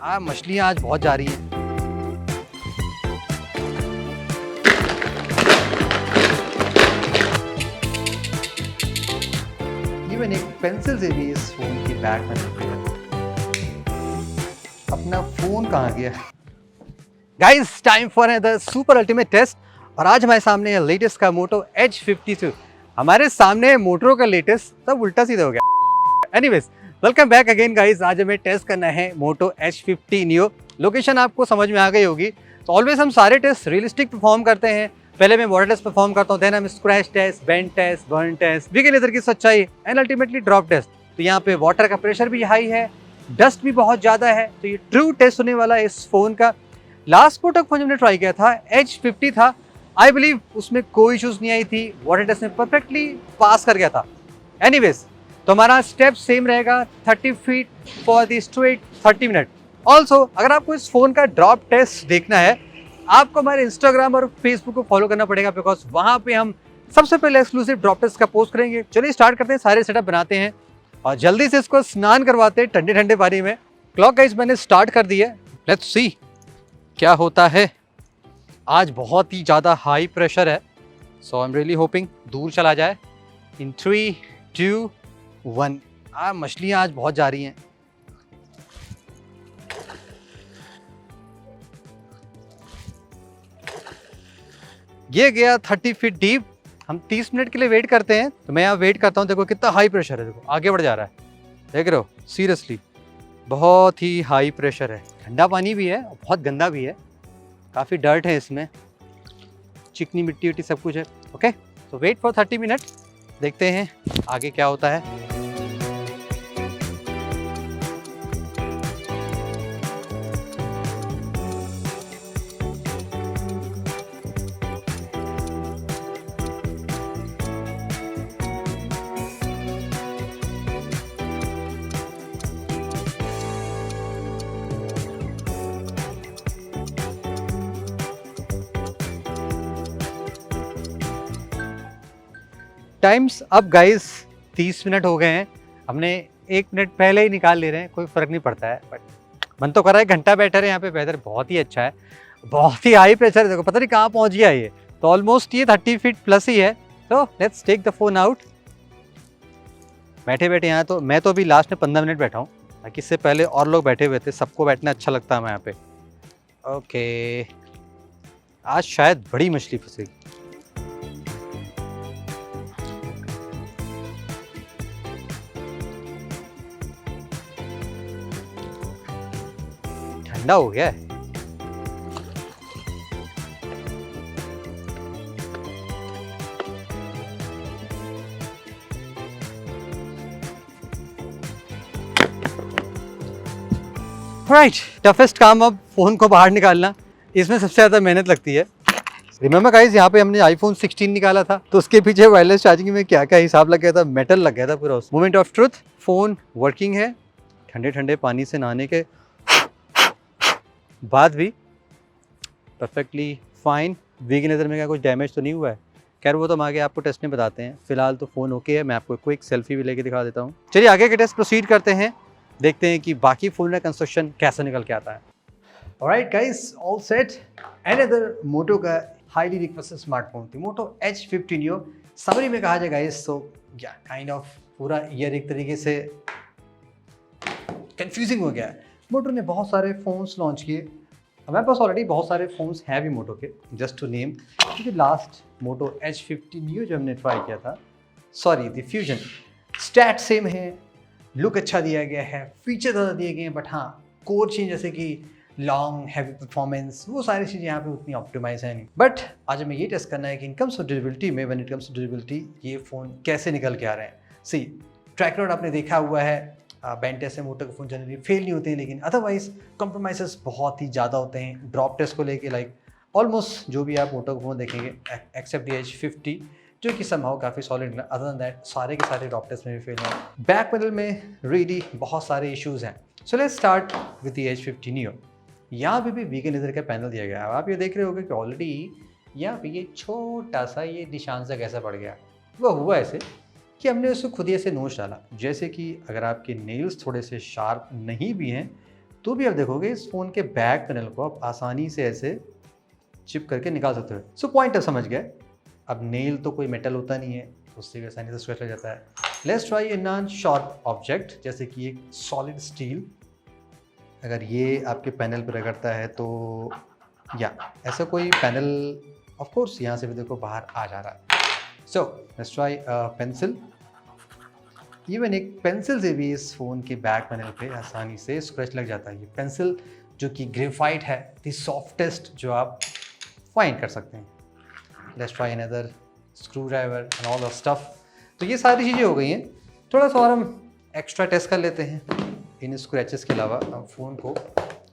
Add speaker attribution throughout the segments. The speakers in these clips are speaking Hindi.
Speaker 1: मछलियाँ आज बहुत जा रही हैं। इवन एक पेंसिल से भी इस फोन की बैक में निकल गया। अपना फोन कहाँ गया? Guys, time for another super ultimate test. और आज हमारे सामने है लेटेस्ट का मोटो H52। हमारे सामने मोटो का लेटेस्ट, सब उल्टा सीधा हो गया। Anyways, welcome back again guys. आज हमें टेस्ट करना है मोटो H50 Neo। लोकेशन आपको समझ में आ गई होगी। तो ऑलवेज हम सारे टेस्ट रियलिस्टिक परफॉर्म करते हैं। पहले मैं वाटर टेस्ट परफॉर्म करता हूँ, देन हम scratch test, bend test, burn test, vegan leather की सच्चाई एंड अल्टीमेटली ड्रॉप टेस्ट। तो यहाँ पे वाटर का प्रेशर भी हाई है, डस्ट भी बहुत ज़्यादा है, तो ये ट्रू टेस्ट होने वाला है इस फ़ोन का। लास्ट मोटो फोन हमने ट्राई किया था H50 था, आई बिलीव उसमें कोई इशूज़ नहीं आई थी, वाटर टेस्ट में परफेक्टली पास कर गया था। एनीवेज, तो हमारा स्टेप सेम रहेगा, 30 feet for the straight 30 minute. Also अगर आपको इस फ़ोन का ड्रॉप टेस्ट देखना है, आपको हमारे इंस्टाग्राम और फेसबुक को फॉलो करना पड़ेगा, बिकॉज वहाँ पे हम सबसे पहले एक्सक्लूसिव ड्रॉप टेस्ट का पोस्ट करेंगे। चलिए स्टार्ट करते हैं, सारे सेटअप बनाते हैं और जल्दी से इसको स्नान करवाते हैं ठंडे ठंडे पानी में। क्लॉक गाइस मैंने स्टार्ट कर दी है, लेट्स सी क्या होता है। आज बहुत ही ज़्यादा हाई प्रेशर है, so I am really hoping दूर चला जाए। इन 3, 2, 1। मछलियाँ आज बहुत जा रही हैं। ये गया 30 फीट डीप। हम 30 मिनट के लिए वेट करते हैं, तो मैं यहाँ वेट करता हूँ। देखो कितना हाई प्रेशर है, देखो आगे बढ़ जा रहा है, देख रहे हो? सीरियसली बहुत ही हाई प्रेशर है। ठंडा पानी भी है, बहुत गंदा भी है, काफ़ी डर्ट है इसमें, चिकनी मिट्टी विट्टी सब कुछ है। ओके, तो वेट फॉर 30 मिनट, देखते हैं आगे क्या होता है। टाइम्स अब गाइस 30 मिनट हो गए हैं, हमने 1 मिनट पहले ही निकाल ले रहे हैं, कोई फ़र्क नहीं पड़ता है। बट मन तो कर रहा है घंटा बैठे रहे यहाँ पे, वेदर बहुत ही अच्छा है, बहुत ही हाई प्रेशर है। देखो पता नहीं कहाँ पहुँच गया ये, तो ऑलमोस्ट ये 30 फीट प्लस ही है। तो let's take the phone out. बैठे बैठे यहाँ तो मैं तो अभी लास्ट में 15 मिनट बैठा हूँ, बाकी इससे पहले और लोग बैठे हुए थे, सबको बैठना अच्छा लगता है यहाँ पे। ओके, आज शायद बड़ी मछली फंसेगी। ठंडा हो गया है। राइट, टफेस्ट काम अब फ़ोन को बाहर निकालना, इसमें सबसे ज़्यादा मेहनत लगती है। रिमेंबर गाइस, यहाँ पे हमने iPhone 16 निकाला था, तो उसके पीछे वायरलेस चार्जिंग में क्या क्या हिसाब लग गया था, मेटल लग गया था पूरा। उस moment of truth, phone working है, ठंडे ठंडे पानी से नहाने के बाद भी परफेक्टली फाइन। वीगन लेदर में क्या कुछ डैमेज तो नहीं हुआ है? खैर वो तो हम आगे आपको टेस्ट में बताते हैं। फिलहाल तो फ़ोन ओके है, मैं आपको क्विक सेल्फी भी लेके दिखा देता हूँ। चलिए आगे के टेस्ट प्रोसीड करते हैं, देखते हैं कि बाकी फ़ोन का कंस्ट्रक्शन कैसे निकल के आता है। Alright guys, all set. Another Moto का हाईली रिक्वेस्टेड स्मार्टफोन थी मोटो H50 Neo। समरी में कहा जाए गाइस, तो या काइंड ऑफ पूरा ईयर एक तरीके से कंफ्यूजिंग हो गया है। मोटो ने बहुत सारे फ़ोन्स लॉन्च किए, हमारे पास ऑलरेडी बहुत सारे फ़ोन्स हैं भी मोटो के, जस्ट टू नेम। क्योंकि लास्ट मोटो H50 Neo जो हमने ट्राई किया था, sorry the Fusion, stat same है, लुक अच्छा दिया गया है, फीचर ज़्यादा दिए गए हैं, बट हाँ कोर चेंज जैसे कि लॉन्ग हैवी परफॉर्मेंस, वो सारी चीज़ें यहाँ पे उतनी ऑप्टिमाइज है नहीं। बट आज हमें ये टेस्ट करना है कि इन कम्स टू ड्यूरेबिलिटी में, when it comes to durability, ये फ़ोन कैसे निकल के आ रहे हैं। सी ट्रैक रिकॉर्ड आपने देखा हुआ है, बेंड टेस्ट से मोटो के फ़ोन जनरली फेल नहीं होते हैं, लेकिन अदरवाइज कॉम्प्रोमाइज़ बहुत ही ज़्यादा होते हैं ड्रॉप टेस्ट को लेके। लाइक ऑलमोस्ट जो भी आप मोटो के फ़ोन देखेंगे एक्सेप्ट द H50, जो कि समहाउ काफ़ी सॉलिड है, अदर देन दैट सारे के सारे ड्रॉप टेस्ट में भी फेल हैं। बैक पैनल में रियली बहुत सारे इश्यूज़ हैं। So let's start with the H50 Neo। यहाँ पे भी वीगन लेदर का पैनल दिया गया है। आप ये देख रहे होगे कि ऑलरेडी यहाँ पे ये छोटा सा ये निशान सा कैसा पड़ गया। वो हुआ ऐसे कि हमने उसको खुद ही ऐसे नोच डाला। जैसे कि अगर आपके नेल्स थोड़े से शार्प नहीं भी हैं तो भी आप देखोगे इस फ़ोन के बैक पैनल को आप आसानी से ऐसे चिप करके निकाल सकते हो। सो पॉइंट आप समझ गए। अब नेल तो कोई मेटल होता नहीं है, तो उससे भी आसानी से स्क्रैच लग जाता है। Let's try a non sharp object, जैसे कि एक सॉलिड स्टील। अगर ये आपके पैनल पर रगड़ता है तो या ऐसा कोई पैनल, ऑफ कोर्स यहाँ से भी देखो बाहर आ जा रहा है। So let's try pencil. Even एक पेंसिल से भी इस फ़ोन के बैक पैनल पे आसानी से स्क्रैच लग जाता है। ये पेंसिल जो कि ग्रेफाइट है, द सॉफ्टेस्ट जो आप फाइंड कर सकते हैं। Let's try another screw driver and all the stuff. तो ये सारी चीज़ें हो गई हैं। थोड़ा सा और हम एक्स्ट्रा टेस्ट कर लेते हैं इन स्क्रैचेस के अलावा। हम फ़ोन को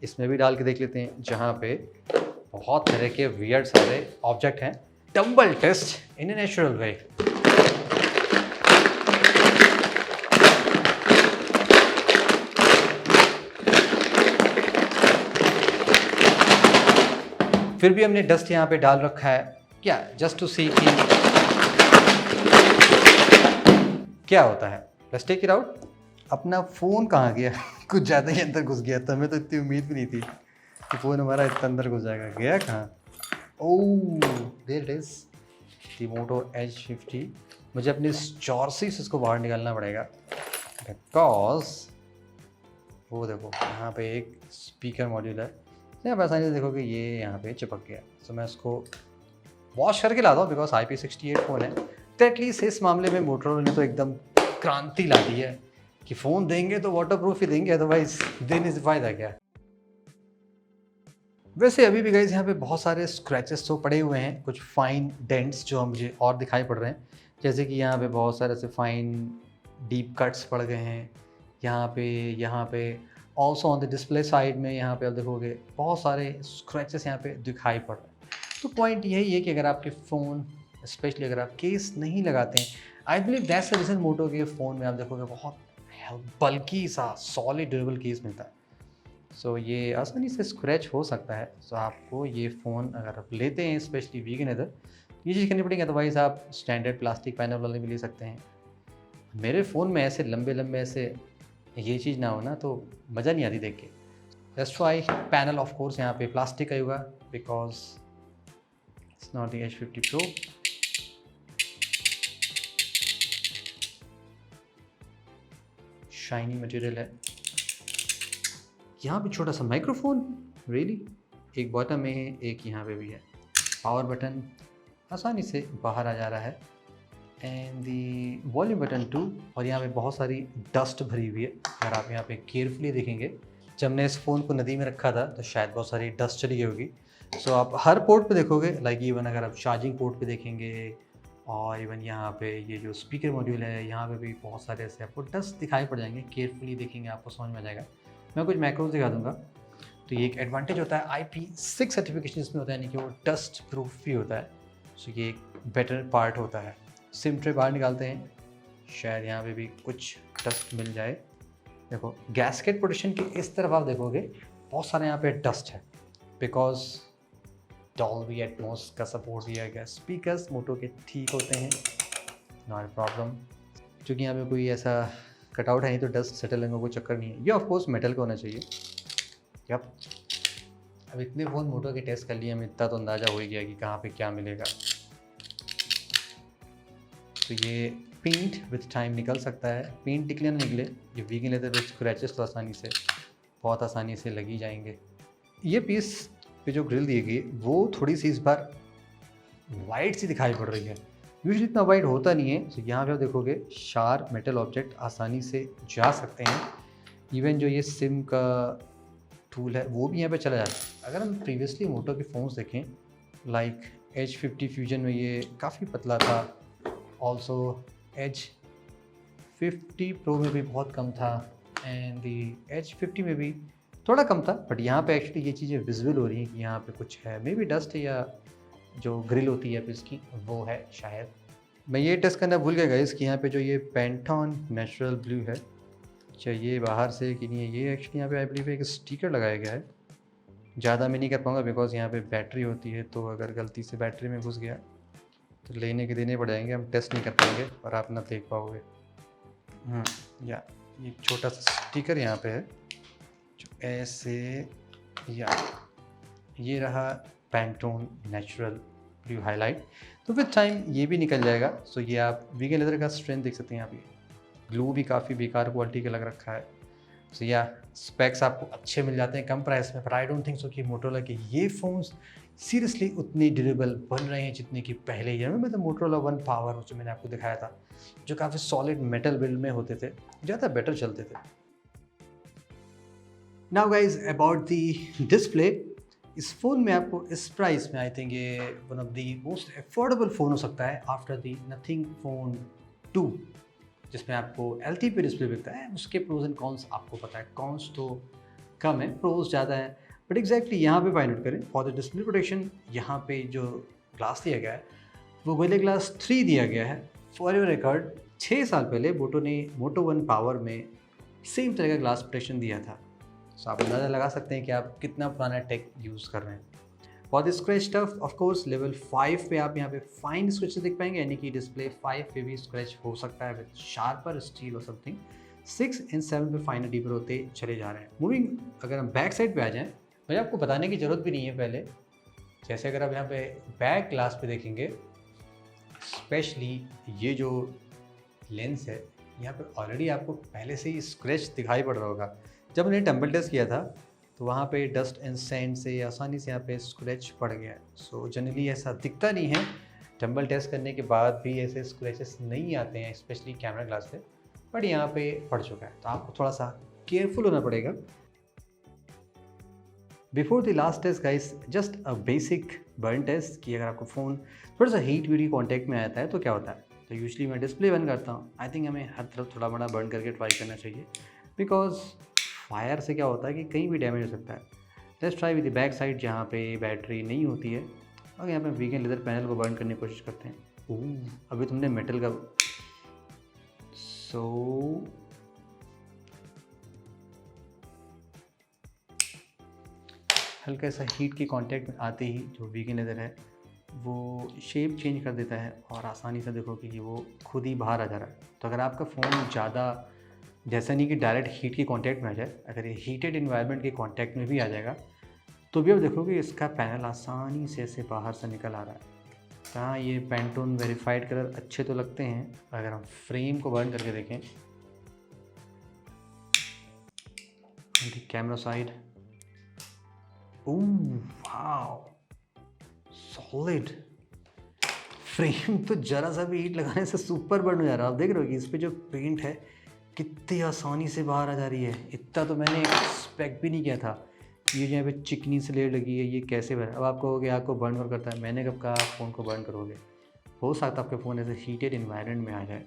Speaker 1: इसमें भी डाल के देख लेते हैं, जहाँ पे बहुत तरह के वियर्ड सारे ऑब्जेक्ट हैं। Double test in a natural way. फिर भी हमने डस्ट यहाँ पे डाल रखा है, क्या जस्ट टू सी कि क्या होता है। Let's take it out. अपना फ़ोन कहाँ गया? कुछ ज़्यादा ही अंदर घुस गया था। हमें तो इतनी उम्मीद भी नहीं थी कि फ़ोन हमारा इतना अंदर घुस जाएगा। गया कहाँ? Oh there it is, the Moto Edge 50। मुझे अपनी चॉर्सी से इसको बाहर निकालना पड़ेगा, बिकॉज वो देखो यहाँ पे एक स्पीकर मॉड्यूल है। आप आसानी से देखोगे ये यहाँ पे चिपक गया। तो मैं इसको वॉश करके लाता हूँ, बिकॉज IP68 फ़ोन है। तो एटलीस्ट इस मामले में मोटोरोला ने तो एकदम क्रांति ला दी है कि फ़ोन देंगे तो वाटरप्रूफ ही देंगे, अदरवाइज देने से फ़ायदा क्या। वैसे अभी भी गाइस यहाँ पे बहुत सारे स्क्रैचेस तो पड़े हुए हैं, कुछ फाइन डेंट्स जो मुझे और दिखाई पड़ रहे हैं। जैसे कि यहाँ पे बहुत सारे ऐसे फाइन डीप कट्स पड़ गए हैं यहाँ पे also on the display side में। यहाँ पे आप देखोगे बहुत सारे स्क्रैचेस यहाँ पे दिखाई पड़ रहे हैं। तो पॉइंट यही है कि अगर आपके फ़ोन, स्पेशली अगर आप केस नहीं लगाते हैं, I believe that's the reason Moto के फ़ोन में आप देखोगे बहुत बल्कि सा सॉलिड ड्यूरेबल केस मिलता है। सो ये आसानी से स्क्रैच हो सकता है। सो आपको ये फ़ोन अगर आप लेते हैं, स्पेशली वीगन इधर, ये चीज़ करनी पड़ेगी। अदरवाइज़ आप स्टैंडर्ड प्लास्टिक पैनल वाले भी ले सकते हैं। मेरे फ़ोन में ऐसे लंबे ऐसे ये चीज़ ना हो ना तो मज़ा नहीं आती देख के। Let's try panel. Of course यहाँ पे प्लास्टिक का ही होगा, because it's not the H50 Pro। Shiny material है। यहाँ पे छोटा सा माइक्रोफोन, रियली एक बॉटम में है, एक यहाँ पे भी है। पावर बटन आसानी से बाहर आ जा रहा है, एंड दी वॉल्यूम बटन 2। और यहाँ पे बहुत सारी डस्ट भरी हुई है। अगर आप यहाँ पे केयरफुली देखेंगे, जब मैंने इस फ़ोन को नदी में रखा था तो शायद बहुत सारी डस्ट चली गई होगी। सो आप हर पोर्ट पे देखोगे, लाइक इवन अगर आप चार्जिंग पोर्ट पे देखेंगे, और इवन यहाँ पे ये जो स्पीकर मॉड्यूल है, यहाँ पे भी बहुत सारे ऐसे आपको डस्ट दिखाई पड़ जाएंगे। केयरफुली देखेंगे आपको समझ में आ जाएगा। मैं कुछ मैक्रोज दिखा दूँगा। तो ये एक एडवांटेज होता है IP6 सर्टिफिकेशन इसमें होता है, यानी कि वो डस्ट प्रूफ भी होता है। सो ये एक बेटर पार्ट होता है। सिम ट्रे बाहर निकालते हैं, शायद यहाँ पे भी कुछ डस्ट मिल जाए। देखो गैस्केट प्रोटेक्शन की इस तरफ आप देखोगे बहुत सारे यहाँ पे डस्ट है, बिकॉज डॉल्बी एटमॉस का सपोर्ट दिया गया। स्पीकर्स मोटो के ठीक होते हैं, नॉट प्रॉब्लम। क्योंकि यहाँ पे कोई ऐसा कटआउट है नहीं तो डस्ट सेटल होने का कोई चक्कर नहीं है। ये ऑफ कोर्स मेटल का होना चाहिए। यप, अब इतने फ़ोन मोटो के टेस्ट कर लिए, हमें इतना तो अंदाज़ा हो ही गया कि कहाँ पे क्या मिलेगा। तो ये पेंट विथ टाइम निकल सकता है। पेंट निकले ना निकले, ये वीगन लेदर पे स्क्रैचेस तो बहुत आसानी से लगी जाएंगे। ये पीस पे जो ग्रिल दी गई वो थोड़ी सी इस बार वाइट सी दिखाई पड़ रही है। यूजुअली इतना वाइट होता नहीं है। तो यहाँ पे आप देखोगे शार्प मेटल ऑब्जेक्ट आसानी से जा सकते हैं। इवन जो ये सिम का टूल है वो भी यहाँ पे चला जाता है। अगर हम प्रीवियसली मोटो के फ़ोन्स देखें, लाइक H50 फ्यूजन में ये काफ़ी पतला था। ऑल्सो H50 Pro में भी बहुत कम था, एंड दी H50 में भी थोड़ा कम था। बट यहाँ पे एक्चुअली ये चीज़ें विजिबल हो रही हैं कि यहाँ पे कुछ है। मे बी डस्ट है, या जो ग्रिल होती है इसकी वो है शायद। मैं ये टेस्ट करना भूल गया गाइस कि यहाँ पे जो ये पैंटॉन नेचुरल ब्लू है, अच्छा ये बाहर से कि नहीं है, ये एक्चुअली यहाँ पे आई बिलीव एक स्टिकर लगाया गया है। ज़्यादा मैं नहीं कर पाऊँगा बिकॉज यहाँ पे बैटरी होती है, तो अगर गलती से बैटरी में घुस गया तो लेने के देने पड़ जाएंगे, हम टेस्ट नहीं कर पाएंगे और आप ना देख पाओगे। या ये छोटा सा स्टिकर यहाँ पे है, जो ऐसे, या ये रहा पैंटोन नेचुरल ब्लू हाईलाइट। तो विद टाइम ये भी निकल जाएगा। सो ये आप वीगन लेदर का स्ट्रेंथ देख सकते हैं। यहाँ पे ग्लू भी काफ़ी बेकार क्वालिटी का लग रखा है। सो या स्पेक्स आपको अच्छे मिल जाते हैं कम प्राइस में, पर आई डोंट थिंक सो कि मोटोरोला के ये फ़ोन्स सीरियसली उतनी ड्यूरेबल बन रहे हैं जितने कि पहले ईयर में। मतलब मोटोरोला वन पावर जो मैंने आपको दिखाया था, जो काफ़ी सॉलिड मेटल बिल्ड में होते थे, ज़्यादा बेटर चलते थे। Now guys about the display, इस फ़ोन में आपको इस प्राइस में आई थिंक ये one of the most affordable phone हो सकता है आफ्टर दी नथिंग फ़ोन 2, जिसमें आपको LTP डिस्प्ले बिकता है। उसके प्रोज एंड कॉन्स आपको पता है, कॉन्स तो कम है, प्रोज ज़्यादा है। बट एग्जैक्टली यहाँ पे फाइंड आउट करें फॉर द डिस्प्ले प्रोटेक्शन, यहाँ पे जो ग्लास दिया गया है वो गोरिल्ला ग्लास 3 दिया गया है। फॉर योर रिकॉर्ड 6 साल पहले बोटो ने मोटो वन पावर में सेम तरह का ग्लास प्रोटेक्शन दिया था। सो आप अंदाज़ा लगा सकते हैं कि आप कितना पुराना टेक यूज़ कर रहे हैं। For the scratch tough of course level 5 पे आप यहाँ पे फाइन स्क्रैच देख पाएंगे, यानी कि डिस्प्ले 5 पे भी स्क्रैच हो सकता है विद शार्पर स्टील और समथिंग। 6 एंड 7 पे फाइनल डीपर होते चले जा रहे हैं। मूविंग अगर हम बैक साइड पे आ जाएँ, मुझे आपको बताने की ज़रूरत भी नहीं है पहले। जैसे अगर आप यहाँ पे बैक ग्लास पे देखेंगे, स्पेशली ये जो लेंस है, यहाँ पे ऑलरेडी आपको पहले से ही स्क्रैच दिखाई पड़ रहा होगा। जब मैंने टेम्पल टेस्ट किया था तो वहाँ पे डस्ट एंड सैंड से आसानी से यहाँ पे स्क्रैच पड़ गया है। सो जनरली ऐसा दिखता नहीं है, टेम्पल टेस्ट करने के बाद भी ऐसे स्क्रैचेस नहीं आते हैं, स्पेशली कैमरा ग्लास से, बट यहाँ पे पड़ चुका है। तो आपको थोड़ा सा केयरफुल होना पड़ेगा। Before the last test guys, just a basic burn test कि अगर आपको फ़ोन थोड़ा सा हीट वीट कॉन्टैक्ट में आता है तो क्या होता है। तो यूजली मैं डिस्प्ले बंद करता हूँ। आई थिंक हमें हर तरफ थोड़ा बड़ा बर्न करके ट्राई करना चाहिए, बिकॉज फायर से क्या होता है कि कहीं भी डैमेज हो सकता है। Let's try with the back side जहाँ पे बैटरी नहीं होती है, और यहाँ पे वीगन लेदर पैनल को बर्न करने की कोशिश करते हैं। अभी तुमने मेटल का हल्का सा हीट के कांटेक्ट में आते ही जो वीगन लेदर है वो शेप चेंज कर देता है, और आसानी से देखो कि वो खुद ही बाहर आ जा रहा है। तो अगर आपका फ़ोन ज़्यादा, जैसा नहीं कि डायरेक्ट हीट के कांटेक्ट में आ जाए, अगर ये हीटेड इन्वायरमेंट के कांटेक्ट में भी आ जाएगा तो भी आप देखोगे इसका पैनल आसानी से ऐसे बाहर से निकल आ रहा है। हाँ, ये पैंटोन वेरीफाइड कलर अच्छे तो लगते हैं। अगर हम फ्रेम को बर्न करके देखें, camera side, wow solid frame तो जरा सा भी हीट लगाने से सुपर बर्न हो जा रहा है। आप देख रहे हो कि इस पे जो पेंट है कितनी आसानी से बाहर आ जा रही है। इतना तो मैंने एक्सपेक्ट भी नहीं किया था। ये जो यहाँ पे चिकनी से लेयर लगी है, ये कैसे बना। अब आप कहोगे आपको बर्न कर करता है, मैंने कब कहा आप फ़ोन को बर्न करोगे। हो सकता है आपके फ़ोन ऐसे हीटेड इन्वायरमेंट में आ जाए,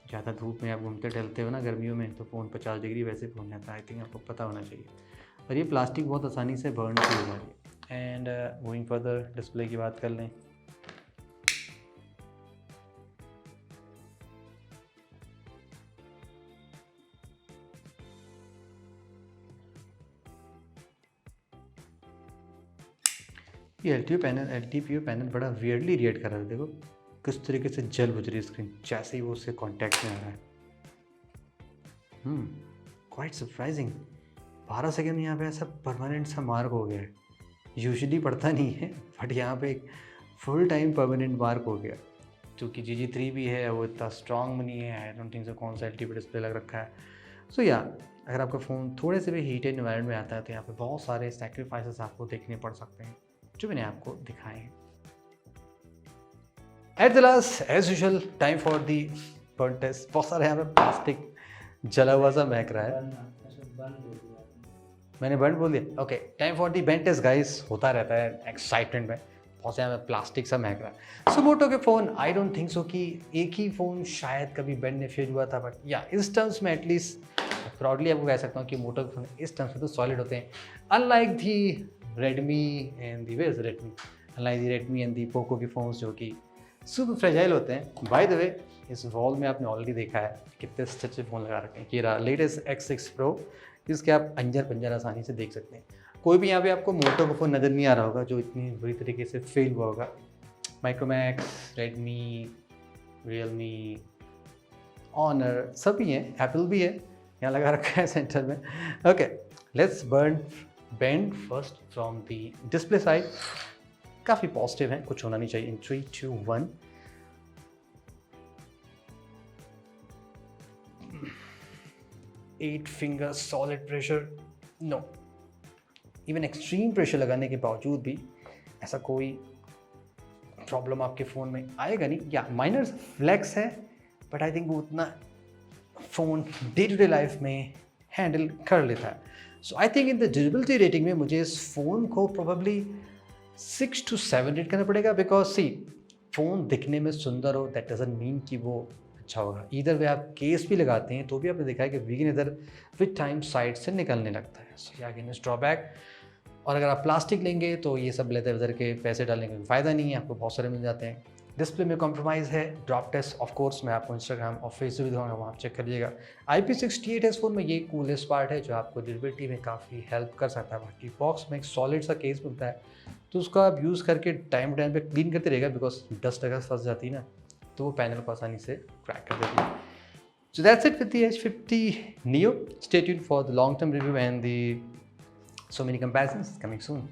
Speaker 1: ज़्यादा धूप में आप घूमते टहलते हो ना गर्मियों में, तो फ़ोन 50 डिग्री वैसे पहुँच जाता है। आई थिंक आपको पता होना चाहिए। और ये प्लास्टिक बहुत आसानी से बर्न की हो जा रही है। एंड मूविंग फर्दर, डिस्प्ले की बात कर लें। ये LTPO पैनल बड़ा वियर्डली रिएक्ट कर रहा है। देखो किस तरीके से जल बुझ रही है स्क्रीन जैसे ही वो उससे कांटेक्ट में आ रहा है। Quite surprising. 12 सेकंड में यहाँ पे ऐसा परमानेंट सा मार्क हो गया है। यूजुअली पड़ता नहीं है, बट यहाँ पे एक फुल टाइम परमानेंट मार्क हो गया। क्योंकि GG3 भी है, वो इतना स्ट्रॉन्ग नहीं है। आई डोंट थिंक सो कौन सा LTP डिस्प्ले लग रखा है। सो या अगर आपका फ़ोन थोड़े से भी हीटेड एनवायरनमेंट में आता है तो यहाँ पे बहुत सारे सैक्रिफाइसेस आपको देखने पड़ सकते हैं, जो मैंने आपको दिखाए हैं। At the last as usual time for the burn test. बहुत सारे यहाँ पे प्लास्टिक जला हुआ सा महक रहा है। मैंने बर्न बोल दिया। Okay, time for the burn test guys. होता रहता है एक्साइटमेंट में, बहुत से यहाँ पे प्लास्टिक सा महक रहा है। सो मोटो के phone I don't think so कि एक ही फ़ोन शायद कभी बर्न ने फ्यूज हुआ था, बट या इस टर्म्स में एटलीस्ट प्राउडली आपको कह सकता हूँ कि मोटो के फ़ोन इस टर्म्स में तो सॉलिड होते हैं। Unlike the Redmi and the where's Redmi? Unlike the Redmi and the Poco के फ़ोन्स जो कि सुपर फ्रेजाइल होते हैं। बाय द वे, इस वॉल में आपने ऑलरेडी देखा है कितने अच्छे फ़ोन लगा रखे हैं। ये रहा लेटेस्ट X6 Pro, जिसके आप अंजर पंजर आसानी से देख सकते हैं। कोई भी यहाँ पे आपको मोटो का फ़ोन नज़र नहीं आ रहा होगा जो इतनी बुरी तरीके से फेल हुआ होगा। माइक्रोमैक्स, रेडमी, रियलमी, ऑनर सभी हैं, एप्पल भी है यहाँ लगा रखा है सेंटर में। Okay, let's bend first from the display side. काफ़ी पॉजिटिव है, कुछ होना नहीं चाहिए। In 3, 2, 1। At finger solid pressure, no. Even extreme pressure लगाने के बावजूद भी ऐसा कोई प्रॉब्लम आपके फ़ोन में आएगा नहीं। या माइनर फ्लैक्स है, बट आई थिंक वो उतना phone day to day life में हैंडल कर लेता है। So I think in the durability rating में मुझे इस फ़ोन को प्रोबेबली 6 to 7 रेट करना पड़ेगा। बिकॉज सी, फ़ोन दिखने में सुंदर हो दैट डजंट मीन कि वो अच्छा होगा। इधर वे आप केस भी लगाते हैं तो भी आपने देखा है कि वीगन इधर विद टाइम साइड से निकलने लगता है। सो या अगेन इज ड्रॉबैक। और अगर आप प्लास्टिक लेंगे तो ये सब लेदर वेदर के पैसे डालने का फ़ायदा नहीं है, आपको बहुत सारे मिल जाते हैं। डिस्प्ले में कॉम्प्रोमाइज़ है। ड्रॉप टेस्ट ऑफ कोर्स मैं आपको इंस्टाग्राम और फेसबुक भी दूंगा, वहाँ आप चेक करिएगा। IP68 है इस फोन में, ये कूलेस्ट पार्ट है जो आपको ड्यूरेबिलिटी में काफ़ी हेल्प कर सकता है। बाकी बॉक्स में एक सॉलिड सा केस मिलता है, तो उसको आप यूज़ करके टाइम टाइम पे क्लीन करते रहेगा। बिकॉज डस्ट अगर फंस जाती है ना तो वो पैनल को आसानी से क्रैक कर देती है। So that's it with the H50 Neo. Stay tuned for the long-term review and the so many comparisons coming soon.